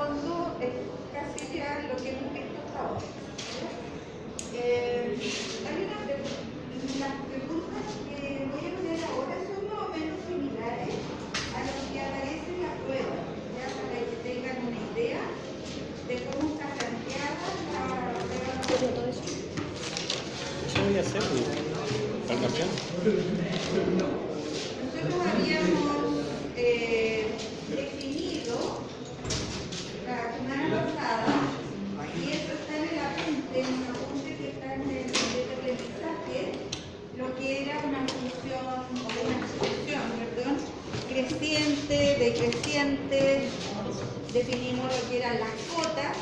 fondo es casi ya lo que hemos visto hasta ahora. Hay las preguntas que voy a poner ahora son más o menos similares a lo que aparece en la prueba, ya para que tengan una idea de cómo está planteada la prueba. Todo eso. ¿Qué voy a hacer? ¿Palcación? Nosotros habíamos definido la semana pasada, y eso está en el apunte, en un apunte que está en el aprendizaje, lo que era una función, o una expresión, perdón, creciente, decreciente. Definimos lo que eran las cotas,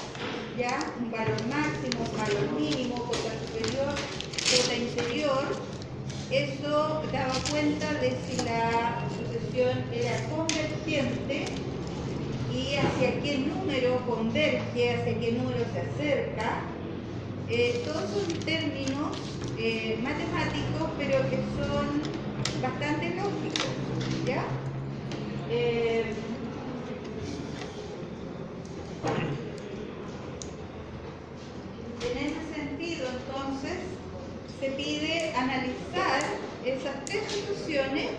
ya, un valor máximo, un valor mínimo, cota superior, cota inferior. Eso daba cuenta de si la sucesión era convergente y hacia qué número converge, hacia qué número se acerca. Todos son términos matemáticos, pero que son bastante lógicos, ¿ya? En ese sentido, entonces, se pide analizar esas tres sucesiones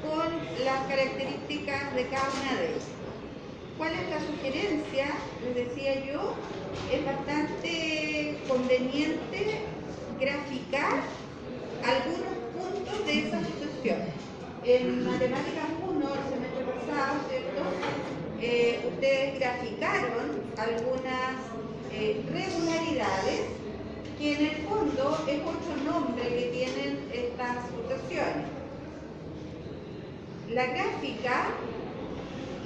con las características de cada una de ellas. ¿Cuál es la sugerencia? Les decía yo, es bastante conveniente graficar algunos puntos de esa sucesión. En Matemáticas 1, el semestre pasado, ¿cierto? Ustedes graficaron algunas regularidades que en el fondo es otro nombre que tienen estas sucesiones. La gráfica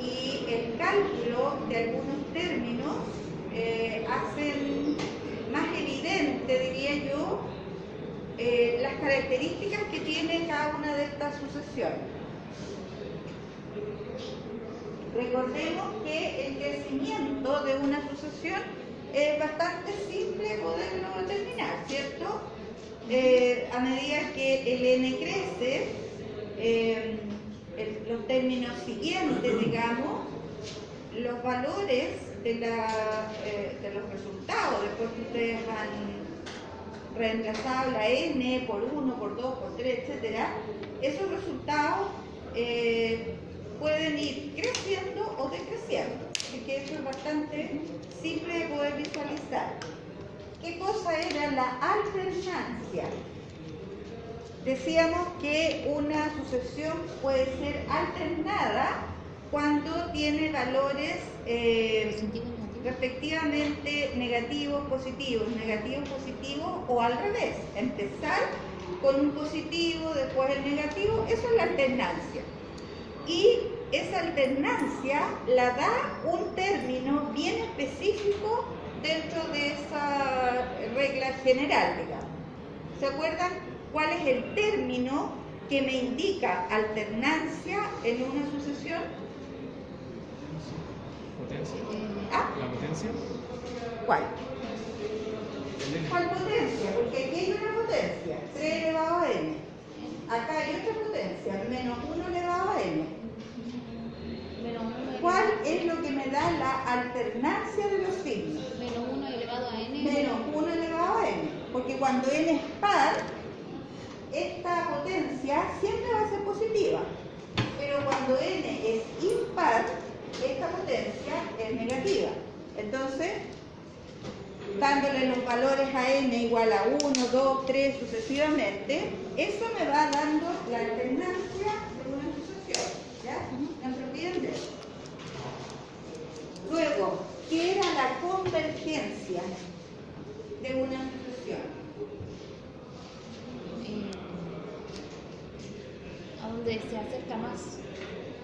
y el cálculo de algunos términos hacen más evidente, diría yo, las características que tiene cada una de estas sucesiones. Recordemos que el crecimiento de una sucesión es bastante simple poderlo determinar, ¿cierto? A medida que el n crece, los términos siguientes, digamos, los valores de los resultados, después que ustedes han reemplazado la n por 1, por 2, por 3, etc., esos resultados pueden ir creciendo o decreciendo. Así que eso es bastante simple de poder visualizar. ¿Qué cosa era la alternancia? Decíamos que una sucesión puede ser alternada cuando tiene valores respectivamente negativos, positivos o al revés. Empezar con un positivo, después el negativo, eso es la alternancia. Y esa alternancia la da un término bien específico dentro de esa regla general, digamos. ¿Se acuerdan cuál es el término que me indica alternancia en una sucesión? ¿Potencia? ¿Ah? ¿La potencia? ¿Cuál? ¿Cuál potencia? Porque aquí hay una potencia, 3 elevado a n. Acá hay otra potencia, menos 1 elevado a n. ¿Cuál es lo que me da la alternancia de los signos? Menos 1 elevado a n. Menos 1 elevado a n. Porque cuando n es par, esta potencia siempre va a ser positiva. Pero cuando n es impar, esta potencia es negativa. Entonces, dándole los valores a n igual a 1, 2, 3, sucesivamente, eso me va dando la alternancia de una sucesión. ¿Ya? ¿No se olviden de eso? Luego, ¿qué era la convergencia de una sucesión? A donde se acerca más.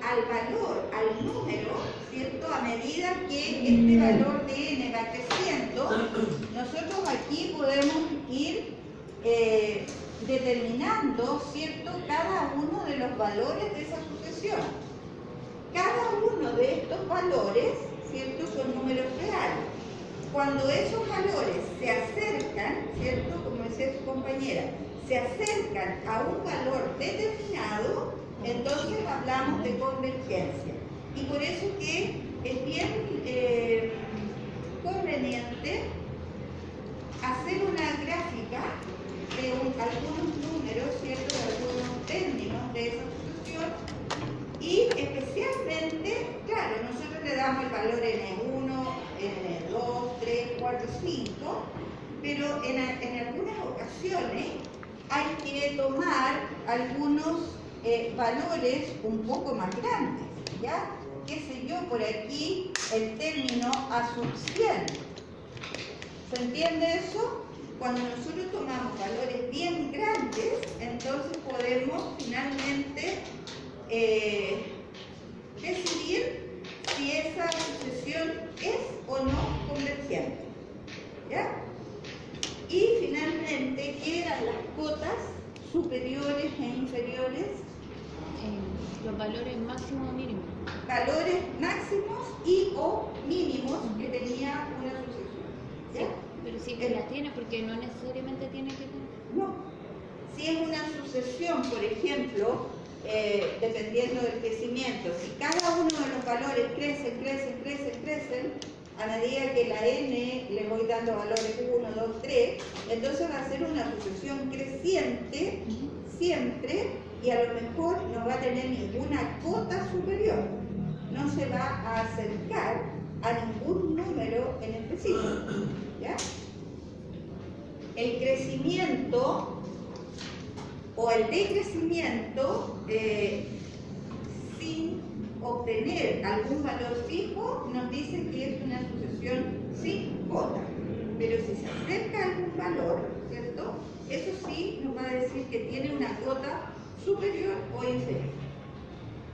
Al valor, al número, ¿cierto? A medida que este valor de n va creciendo, nosotros aquí podemos ir determinando, ¿cierto?, cada uno de los valores de esa sucesión. Cada uno de estos valores, ¿cierto?, son números reales. Cuando esos valores se acercan, ¿cierto?, como decía su compañera, se acercan a un valor determinado, entonces hablamos de convergencia. Y por eso que es bien conveniente hacer una gráfica de algunos números, ¿cierto?, de algunos términos de esa sucesión, y especialmente, claro, nosotros le damos el valor N1, N2, 3, 4, 5, pero en algunas ocasiones hay que tomar algunos valores un poco más grandes, ¿ya? Qué sé yo, por aquí el término A sub 100. ¿Se entiende eso? Cuando nosotros tomamos valores bien grandes, entonces podemos finalmente decidir si esa sucesión es o no convergente. ¿Ya? Y finalmente quedan las cotas superiores e inferiores. Los valores máximos o mínimos. Valores máximos y o mínimos que tenía una sucesión. ¿Ya? Sí, pero sí que las tiene porque no necesariamente tiene que tener. No. Si es una sucesión, por ejemplo, dependiendo del crecimiento, si cada uno de los valores crecen, a medida que la n le voy dando valores 1, 2, 3, entonces va a ser una sucesión creciente siempre, y a lo mejor no va a tener ninguna cota superior. No se va a acercar a ningún número en específico. ¿Ya? El crecimiento o el decrecimiento sin obtener algún valor fijo nos dice que es una sucesión sin cota. Pero si se acerca a algún valor, ¿cierto?, eso sí nos va a decir que tiene una cota superior o inferior.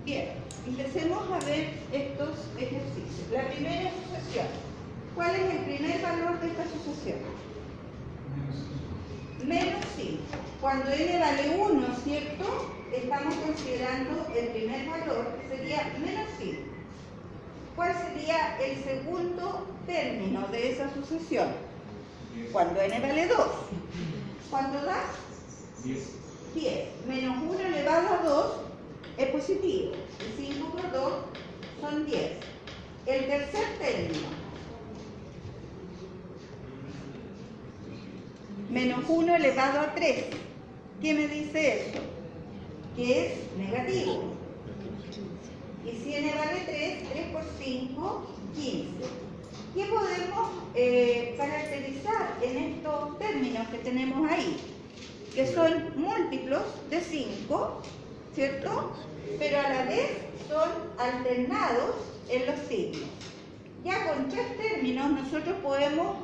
Bien, empecemos a ver estos ejercicios. La primera sucesión. ¿Cuál es el primer valor de esta sucesión? Menos 5. Cuando n vale 1, ¿cierto?, estamos considerando el primer valor, que sería menos 5. ¿Cuál sería el segundo término de esa sucesión? Cuando n vale 2. ¿Cuánto da? 10. Menos 1 elevado a 2 es positivo. 5 por 2 son 10. El tercer término. Menos 1 elevado a 3. ¿Qué me dice eso? Que es negativo. Y si n vale 3, 3 por 5, 15. ¿Qué podemos caracterizar en estos términos que tenemos ahí? Que son múltiplos de 5, ¿cierto? Pero a la vez son alternados en los signos. Ya con 3 términos nosotros podemos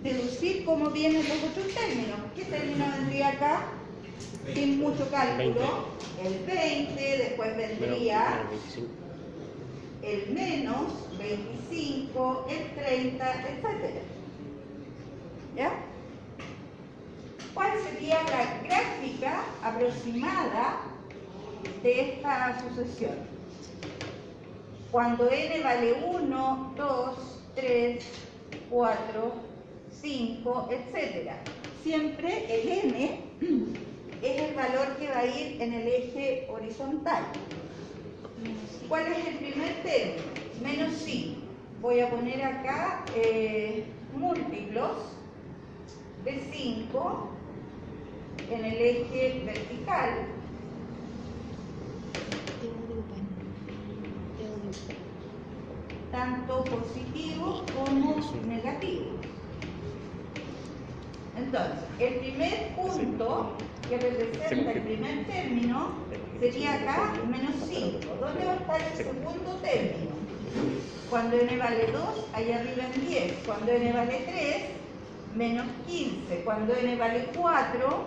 deducir cómo vienen los otros términos. ¿Qué término vendría acá? Sin mucho cálculo. El 20, después vendría el menos 25, el 30, etc. ¿Ya? ¿Cuál sería la gráfica aproximada de esta sucesión? Cuando n vale 1, 2, 3, 4, 5, etc. Siempre el n es el valor que va a ir en el eje horizontal. ¿Cuál es el primer término? Menos 5. Voy a poner acá múltiplos de 5 en el eje vertical. Tanto positivo como negativo. Entonces, el primer punto que representa el primer término sería acá menos 5. ¿Dónde va a estar el segundo término? Cuando n vale 2, allá arriba en 10. Cuando n vale 3, menos 15. Cuando n vale 4,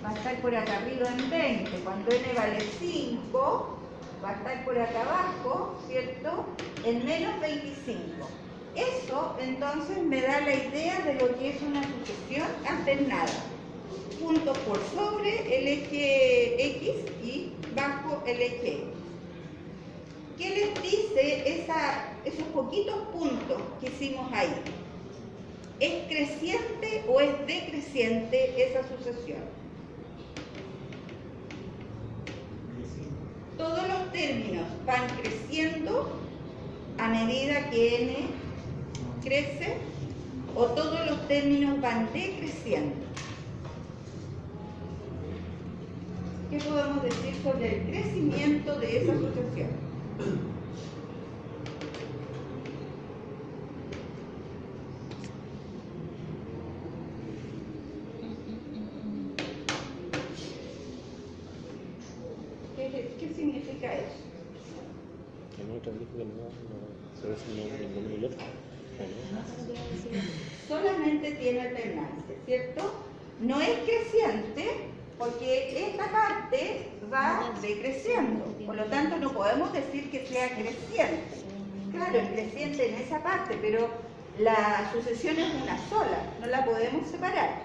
va a estar por acá arriba en 20. Cuando n vale 5, va a estar por acá abajo, ¿cierto?, en menos 25. Eso entonces me da la idea de lo que es una sucesión alternada. Puntos por sobre el eje X y bajo el eje Y. ¿Qué les dice esos poquitos puntos que hicimos ahí? ¿Es creciente o es decreciente esa sucesión? Todos los términos van creciendo a medida que n crece o todos los términos van decreciendo. ¿Qué podemos decir sobre el crecimiento de esa sucesión? ¿Qué significa eso? Que no trabajo que no se ve si no ninguno y el otro. Solamente tiene alternancia, ¿cierto? No es creciente porque esta parte va decreciendo. Por lo tanto, no podemos decir que sea creciente. Claro, es creciente en esa parte, pero la sucesión es una sola, no la podemos separar.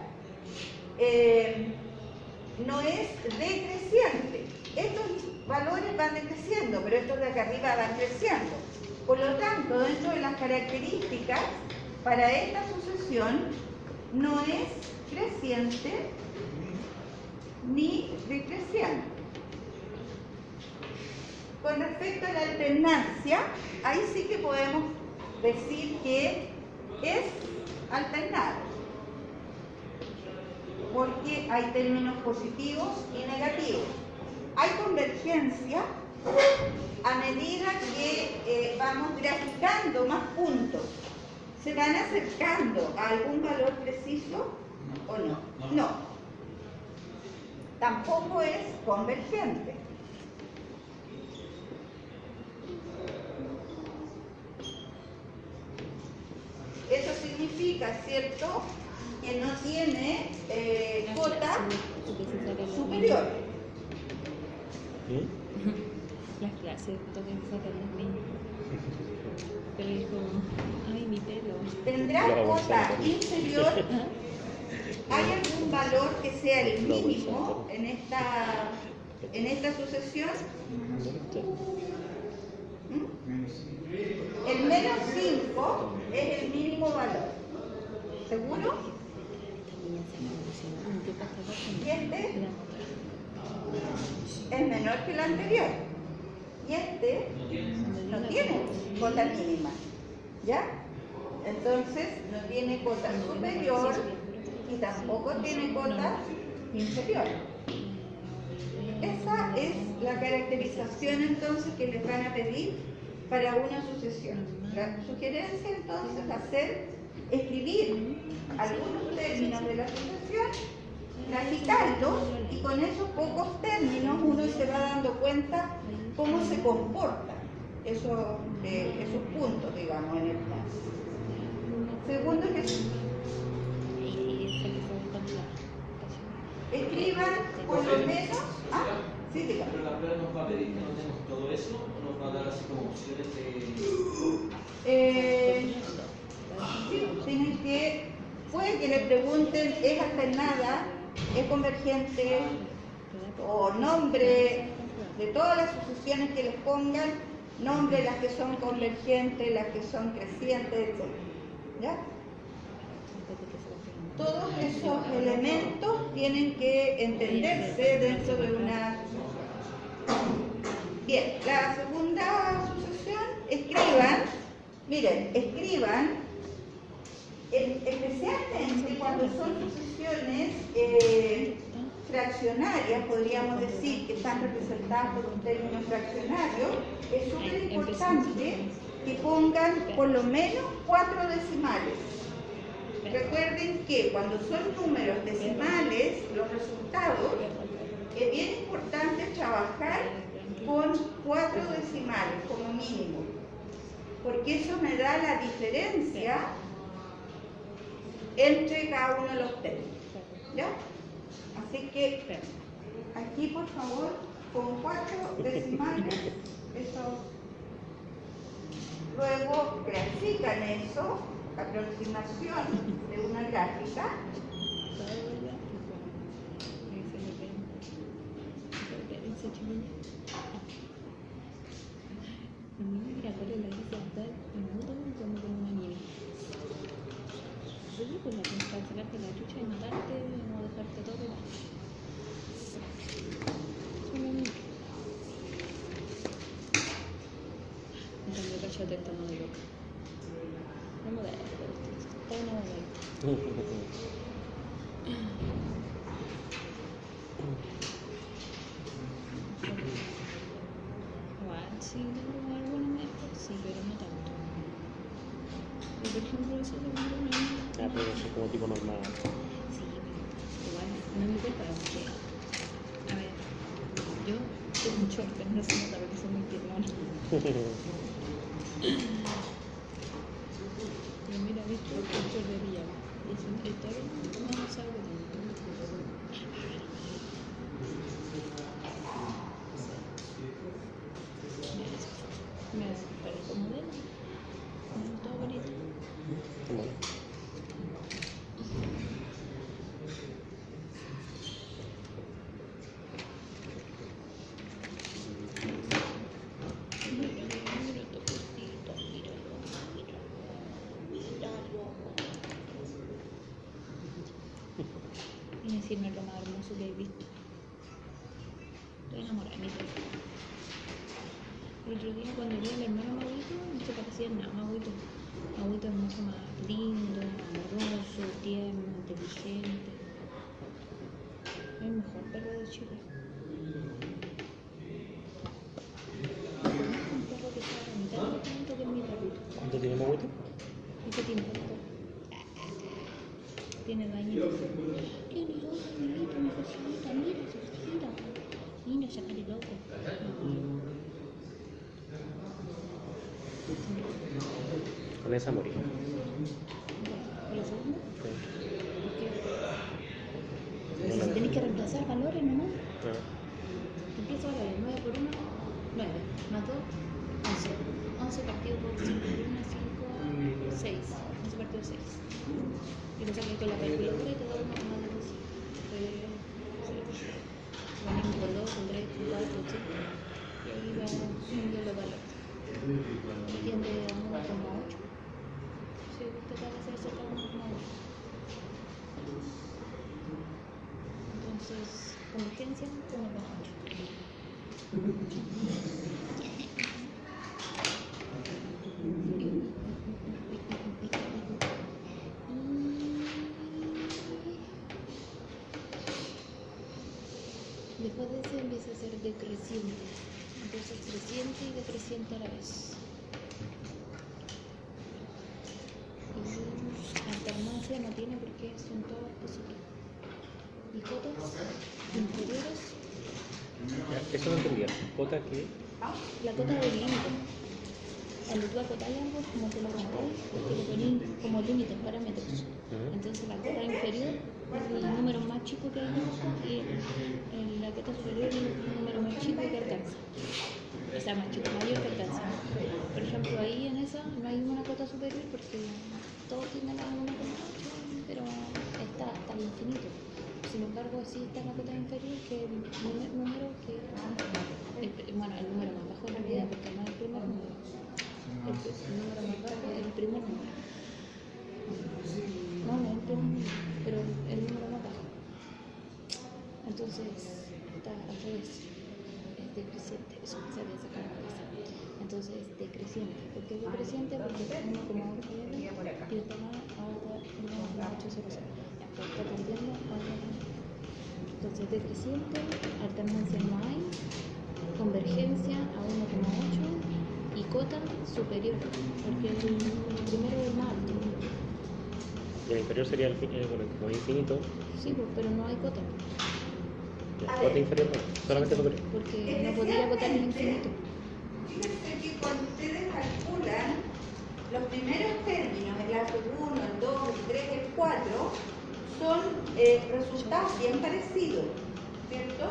No es decreciente. Estos valores van decreciendo, pero estos de acá arriba van creciendo. Por lo tanto, dentro de las características, para esta sucesión no es creciente ni decreciente. Con respecto a la alternancia, ahí sí que podemos decir que es alternado, porque hay términos positivos y negativos. Hay convergencia a medida que vamos graficando más puntos. ¿Se van acercando a algún valor preciso o no? No. Tampoco es convergente. Eso significa, ¿cierto?, que no tiene cota superior. Las clases tocan sacar los niños. Pero es como, ay, mi pelo. ¿Tendrá cota inferior? ¿Hay algún valor que sea el mínimo en esta sucesión? El menos 5 es el mínimo valor. ¿Seguro? Y este es menor que el anterior. Y este no tiene cota mínima. ¿Ya? Entonces no tiene cota superior y tampoco tiene cota inferior. Esa es la caracterización entonces que les van a pedir para una sucesión. La sugerencia entonces va a ser escribir algunos términos de la sucesión, graficarlos, y con esos pocos términos uno se va dando cuenta cómo se comportan esos puntos, digamos, en el plan. Segundo, que escriban por lo menos. Sí, dígame. Pero la prueba nos va a pedir que nos demos todo eso, o nos va a dar así como opciones Sí, tienen que, puede que le pregunten, ¿es alternada? ¿Es convergente? O nombre de todas las sucesiones que les pongan, nombre las que son convergentes, las que son crecientes, etc. ¿Ya? Todos esos elementos tienen que entenderse dentro de una sucesión. Bien, la segunda sucesión, escriban, especialmente cuando son sucesiones fraccionarias, podríamos decir, que están representadas por un término fraccionario, es súper importante que pongan por lo menos 4 decimales. Recuerden que cuando son números decimales, los resultados, es bien importante trabajar con 4 decimales como mínimo, porque eso me da la diferencia entre cada uno de los términos. ¿Ya? Así que aquí, por favor, con 4 decimales, eso. Luego grafican eso, aproximación de una gráfica. Pues la tienes que sacarte la chucha y matarte y no dejarte todo. Solo a mí. 70 no de loca. No me da está una modelo. Igual, sí, tengo algunos metros, sí, pero no tanto. Y por ejemplo, eso de un Ah, pero eso es como tipo normal. sí, igual, no me culpa, porque, a ver, yo tengo un short, pero no se nota porque soy muy piernona. Pero mira, viste, el short de pijama. Y es un todo, no salgo tanto. Me parece modelo, todo bonito. Bueno. Y decirme lo más hermoso que he visto. Estoy enamorada de mi perro. El otro día cuando vi al hermano Maguito, no se parecía en nada a Maguito. Maguito es mucho más lindo, amoroso, tierno, inteligente. Es el mejor perro de Chile. Conozco un perro que sea la mitad de tanto que es mi perrito. ¿Cuánto tiene Maguito? ¿Y qué tiene perro? Tiene 2 años. Tiene 2 añitos, mi cosita, mira su cosita. Niño, sácale loco. Con esa morí. ¿Con la segunda? Sí. ¿Por qué? Si tenés que reemplazar valores, ¿no? Ah. Empieza valores, 9 por 1, 9, más 2, 11. 11 partido por 5 por 1, 5, 6. 11 partido 6. Y lo sacas con la calculadora y te da 1,2. Van con 2, con 3, con 4, con 5. Y ahí va subiendo los valores. Y tiende a 1,8. Si usted va a hacer cerca de 1,8. Entonces, convergencia 1,8. Después de eso empieza a ser decreciente. Entonces creciente y decreciente a la vez. Y alternancia no tiene porque son todos positivos. Y cotas inferiores. Ya, eso no entendía. ¿Cota qué? La cota del límite. Cuando tú acotas algo, como te lo conté, te lo pones como límites, parámetros. Entonces la cota inferior es el número más chico que hay y la cota superior es el número más chico que alcanza. O sea, más chico, mayor que alcanza. Por ejemplo, ahí en esa no hay una cota superior porque todos tienen la 1,8, pero está hasta el infinito. Sin embargo, sí está la cota inferior, que es el número que, bueno, el número más bajo en realidad, porque no es el primer número. El número más bajo es el primer número. No, no es el primer número, pero el número más bajo. Entonces, está al revés. Es decreciente, eso se había sacado la cabeza. Entonces, decreciente. ¿Por qué decreciente? Porque es 1,8 y después ahora 1,800. Ya, pues está perdiendo ahora. Entonces, decreciente, alternancia no hay, convergencia a 1,8 y cota superior, porque el primero es más alto. Y el inferior sería el como infinito. Sí, pues, pero no hay cota, La cota inferior no, solamente superior. porque no podía acotar el infinito. Fíjense que cuando ustedes calculan los primeros términos, el lazo 1, el 2, el 3, el 4, son resultados bien parecidos, ¿cierto?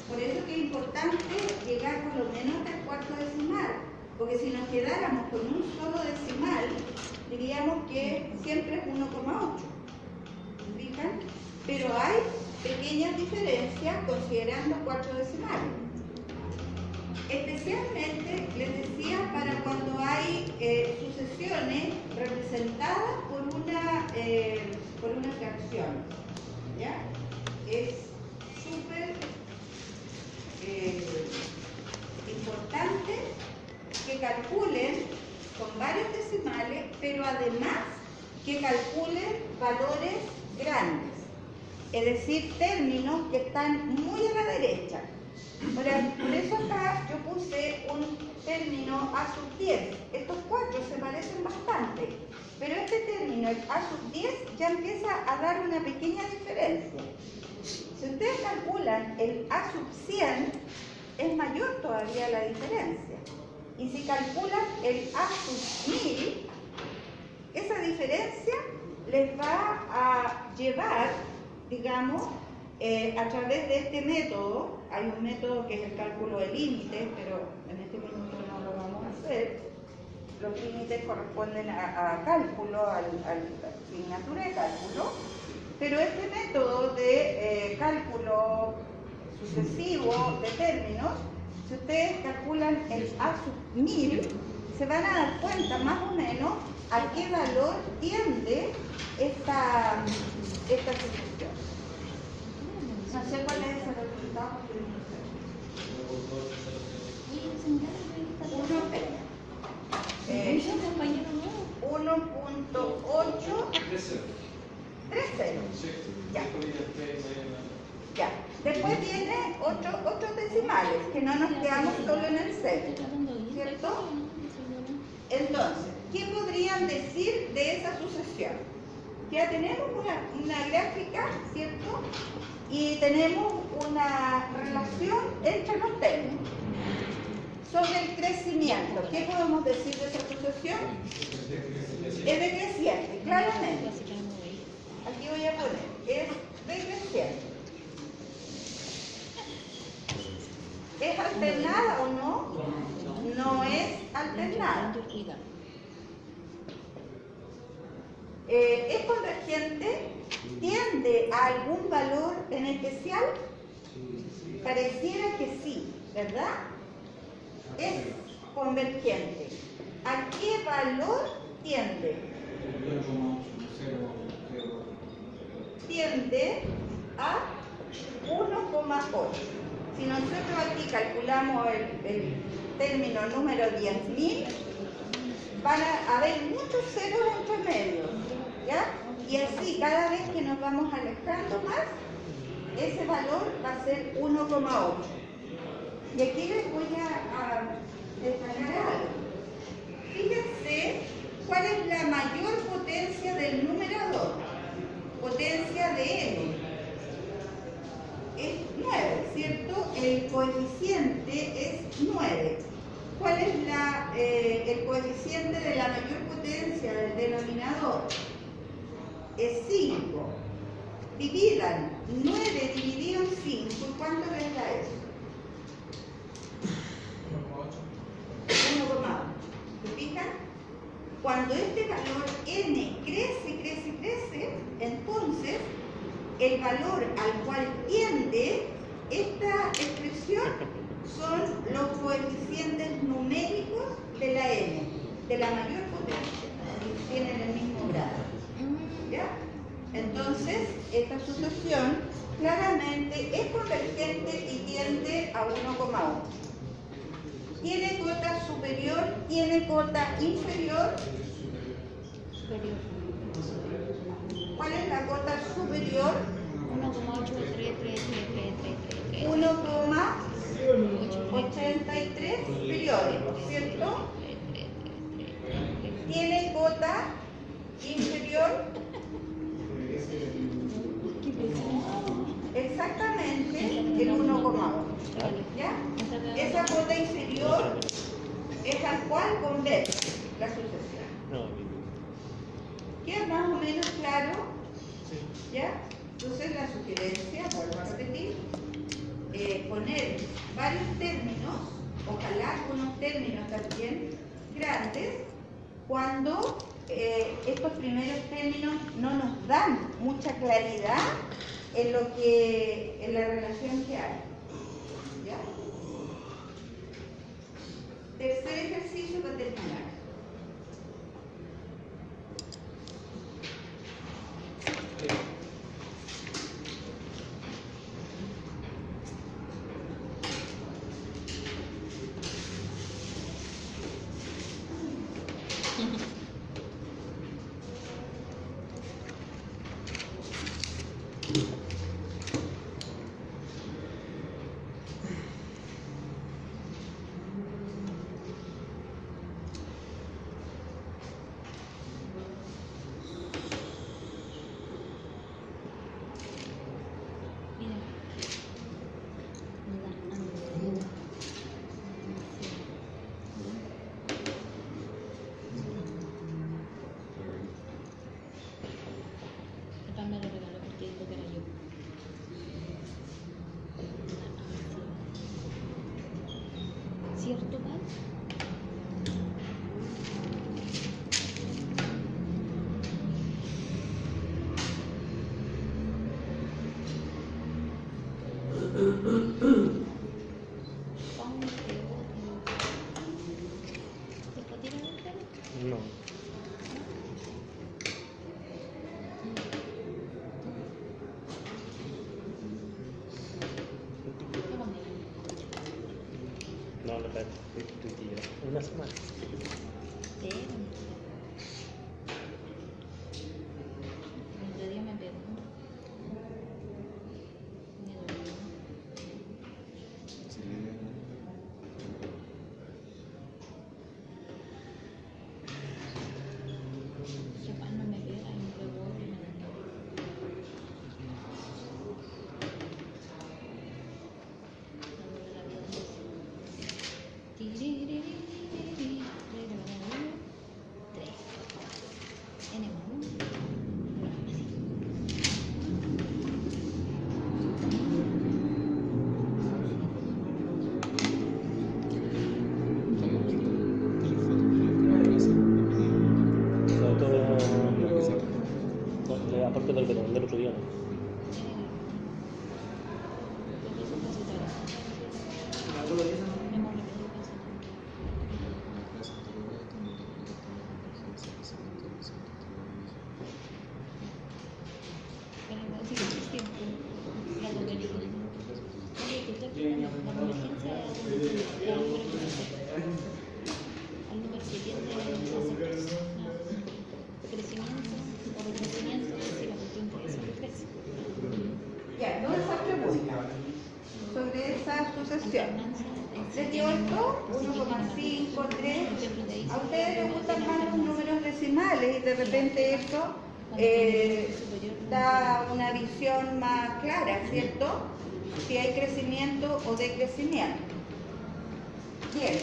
Por eso que es importante llegar por lo menos al cuarto decimal, porque si nos quedáramos con un solo decimal, diríamos que siempre es 1,8. ¿Se fijan? Pero hay pequeñas diferencias considerando 4 decimales. Especialmente, les decía, para cuando hay sucesiones representadas por una fracción. ¿Ya? Es súper importante que calculen con varios decimales, pero además que calculen valores grandes, es decir, términos que están muy a la derecha. Por eso acá yo puse un término A sub 10. Estos cuatro se parecen bastante, pero este término, el A sub 10, ya empieza a dar una pequeña diferencia. Si ustedes calculan el A sub 100, es mayor todavía la diferencia. Y si calculan el A sub 1000, esa diferencia les va a llevar, digamos, a través de este método. Hay un método que es el cálculo de límites, pero en este minuto no lo vamos a hacer. Los límites corresponden a cálculo, a la asignatura de cálculo, pero este método de cálculo sucesivo de términos, si ustedes calculan el A sub 1000, se van a dar cuenta más o menos a qué valor tiende esta sucesión. No sé cuál es el resultado. Es un compañero nuevo. 1.830. Ya. Ya. Después viene otros decimales, que no nos quedamos solo en el 0. ¿Cierto? Entonces, ¿qué podrían decir de esa sucesión? Ya tenemos una gráfica, ¿cierto? Y tenemos una relación entre los términos. Sobre el crecimiento, ¿qué podemos decir de esa sucesión? Es decreciente, claramente. Aquí voy a poner, es decreciente. ¿Es alternada o no? No es alternada. ¿Es convergente? ¿Tiende a algún valor en especial? Pareciera que sí, ¿verdad? Es convergente. ¿A qué valor tiende? Tiende a 1,8. Si nosotros aquí calculamos el término número 10.000, van a haber muchos ceros entre medio, ¿ya? Y así, cada vez que nos vamos alejando más, ese valor va a ser 1,8. Y aquí les voy a destacar algo. Fíjense cuál es la mayor potencia del numerador. Potencia de n. Es 9, ¿cierto? El coeficiente es 9. ¿Cuál es el coeficiente de la mayor potencia del denominador? Es 5. Dividan 9 dividido en 5. ¿Y cuánto les da eso? 1,8. ¿Se fijan? Cuando este valor n crece, entonces el valor al cual tiende esta expresión son los coeficientes numéricos de la n, de la mayor potencia, que tienen el mismo grado. ¿Ya? Entonces, esta sucesión claramente es convergente y tiende a 1,1. ¿Tiene cota superior? ¿Tiene cota inferior? Superior. ¿Cuál es la cota superior? 1,83 periódicos, ¿cierto? ¿Tiene cota inferior? Exactamente el 1,1. ¿Ya? Esa cota inferior es al cual converge la sucesión. ¿Queda más o menos claro? ¿Ya? Entonces la sugerencia, vuelvo a repetir, poner varios términos, ojalá unos términos también grandes, cuando estos primeros términos no nos dan mucha claridad en la relación que hay. ¿Ya? Tercer ejercicio para terminar. cierto mal. ¿Después tiran el pelo? No. No, la verdad, una semana. El otro día me pegó. Me dolió. Capaz no me pega y me pegó y me dolió. Tres. Tenemos uno. Aparte del que te mandé el otro día, ¿no? Ya, dos esas preguntas sobre esa sucesión. ¿Les dio esto? 1,5, 3. A ustedes les gustan más los números decimales y de repente eso da una visión más clara, ¿cierto? Si hay crecimiento o decrecimiento. Bien,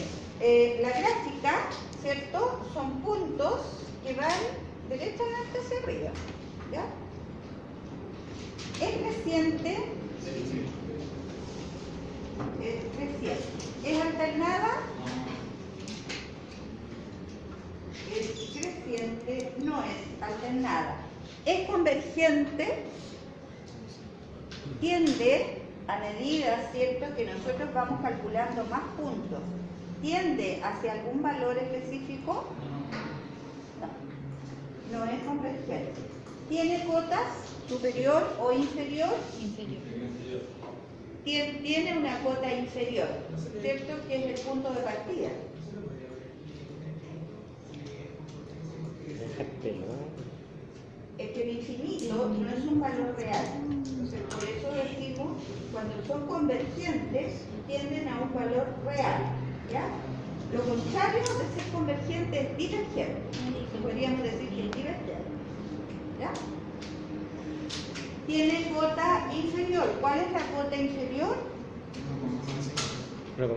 la gráfica, ¿cierto? Son puntos que van derechamente hacia arriba, ¿ya? Es creciente, es creciente. ¿Es alternada? Es creciente, no es alternada. Es convergente, tiende, a medida, ¿cierto?, que nosotros vamos calculando más puntos, tiende hacia algún valor específico. No, no es convergente. ¿Tiene cotas superior o inferior? Inferior. Tiene una cota inferior, ¿cierto?, que es el punto de partida. Deja el pelo, ¿no? Es que el infinito no es un valor real. Entonces, por eso decimos, cuando son convergentes, tienden a un valor real, ¿ya? Lo contrario de ser convergente es divergente. Podríamos decir que es divergente, ¿ya? Tiene cota inferior. ¿Cuál es la cota inferior? 1,5.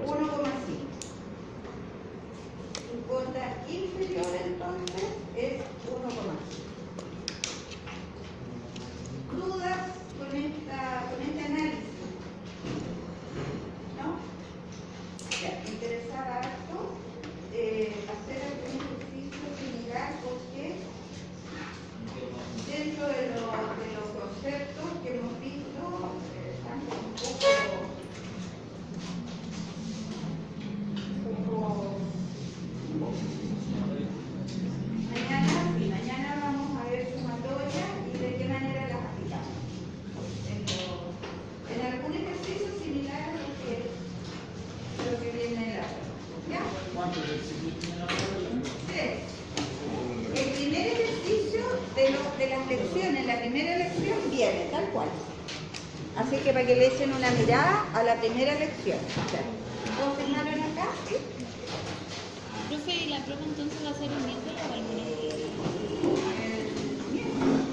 Su cota inferior entonces es 1,5. Dudas con este análisis, ¿no? Ya, me interesaba harto hacer algún ejercicio similar porque dentro de los conceptos que hemos visto están un poco mañana vamos a ver sumatoria y de qué manera las aplicamos. En algún ejercicio similar a lo que viene en la ¿ya? ¿Cuántos ejercicios tiene la prueba? 3. El primer ejercicio de las lecciones, la primera lección viene tal cual. Así que para que le echen una mirada a la primera lección. ¿Todos firmaron acá? ¿Sí? Profe, ¿y la prueba entonces va a ser el miércoles o el lunes? Bien.